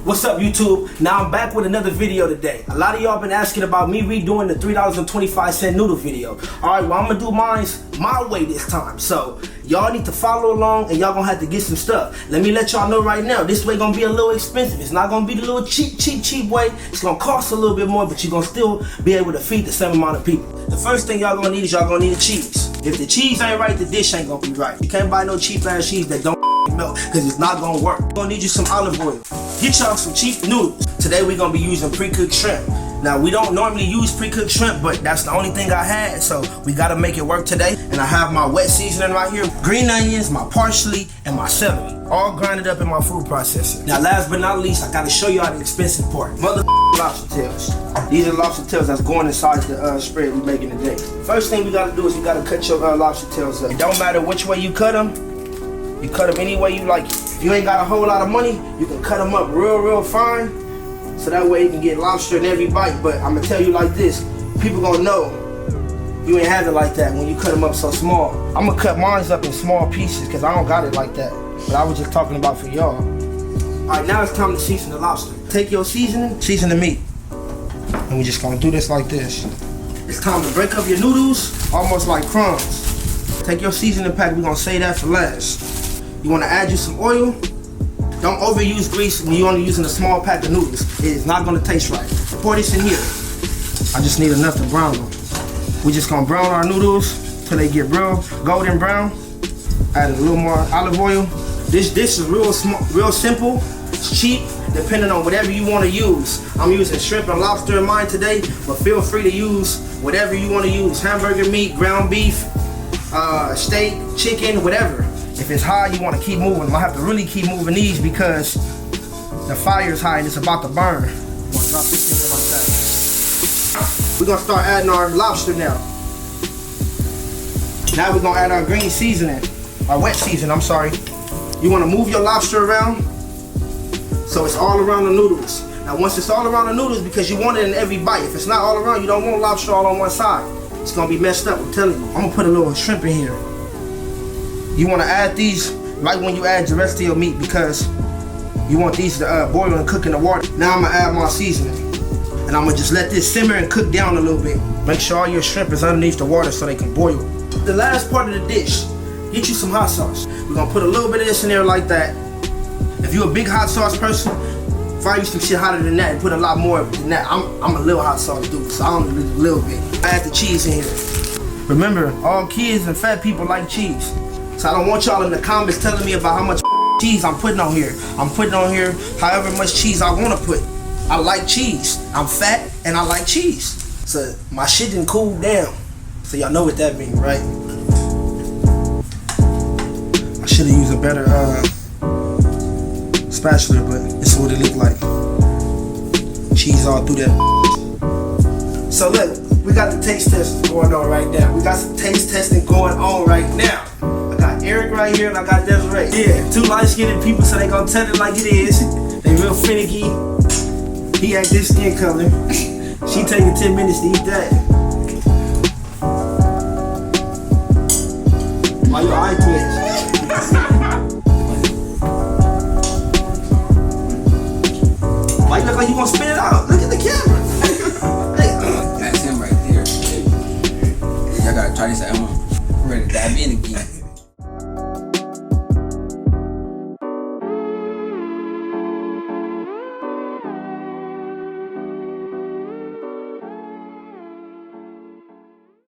What's up, YouTube? Now I'm back with another video today. A lot of y'all been asking about me redoing the $3.25 noodle video. Alright, well I'm gonna do mine my way this time. So y'all need to follow along and y'all gonna have to get some stuff. Let me let y'all know right now, this way gonna be a little expensive. It's not gonna be the little cheap way. It's gonna cost a little bit more, but you're gonna still be able to feed the same amount of people. The first thing y'all gonna need is y'all gonna need a cheese. If the cheese ain't right, the dish ain't gonna be right. You can't buy no cheap ass cheese that don't melt, because it's not gonna work. You're gonna need you some olive oil. Get y'all some cheap noodles. Today we're gonna be using pre-cooked shrimp. Now we don't normally use pre-cooked shrimp, but that's the only thing I had, so we gotta make it work today. And I have my wet seasoning right here, green onions, my parsley, and my celery, all grinded up in my food processor. Now last but not least, I gotta show y'all the expensive part. Lobster tails. These are lobster tails that's going inside the spread we making today. First thing we gotta do is you gotta cut your lobster tails up. It don't matter which way you cut them. You cut them any way you like. If you ain't got a whole lot of money, you can cut them up real fine, so that way you can get lobster in every bite. But I'm gonna tell you like this, people gonna know you ain't have it like that when you cut them up so small. I'm gonna cut mine up in small pieces because I don't got it like that. But I was just talking about for y'all. Alright, now it's time to season the lobster. Take your seasoning, season the meat. And we just gonna do this like this. It's time to break up your noodles, almost like crumbs. Take your seasoning pack, we're gonna save that for last. You wanna add you some oil. Don't overuse grease when you're only using a small pack of noodles. It is not gonna taste right. Pour this in here. I just need enough to brown them. We just gonna brown our noodles till they get real golden brown. Add a little more olive oil. This dish is real simple. It's cheap, depending on whatever you wanna use. I'm using shrimp and lobster in mine today, but feel free to use whatever you wanna use. Hamburger meat, ground beef, steak, chicken, whatever. If it's high, you want to keep moving. I'm gonna have to really keep moving these because the fire is high and it's about to burn. I'm gonna drop this in there like that. We're gonna start adding our lobster now. Now we're gonna add our green seasoning, our wet seasoning, I'm sorry. You wanna move your lobster around so it's all around the noodles. Now once it's all around the noodles, because you want it in every bite. If it's not all around, you don't want lobster all on one side. It's gonna be messed up, I'm telling you. I'm gonna put a little shrimp in here. You want to add these right when you add the rest of your meat because you want these to boil and cook in the water. Now I'm going to add my seasoning. And I'm going to just let this simmer and cook down a little bit. Make sure all your shrimp is underneath the water so they can boil. The last part of the dish, get you some hot sauce. We're going to put a little bit of this in there like that. If you're a big hot sauce person, fry you some shit hotter than that and put a lot more of it than that. I'm a little hot sauce dude, so I only do a little bit. I add the cheese in here. Remember, all kids and fat people like cheese. So I don't want y'all in the comments telling me about how much cheese I'm putting on here. I'm putting on here however much cheese I want to put. I like cheese. I'm fat and I like cheese. So my shit didn't cool down. So y'all know what that means, right? I should have used a better spatula, but this is what it looked like. Cheese all through that. So look, we got the taste testing going on right now. We got some taste testing going on right now. Eric right here and I got Desiree. Yeah, two light-skinned people, so they gonna tell it like it is. They real finicky. He had this skin color. She taking 10 minutes to eat that. Why your eye twitch? Why you look like you gonna spit it out? Look at the camera. That's him right there. Y'all gotta try this out. I'm ready to dive in again.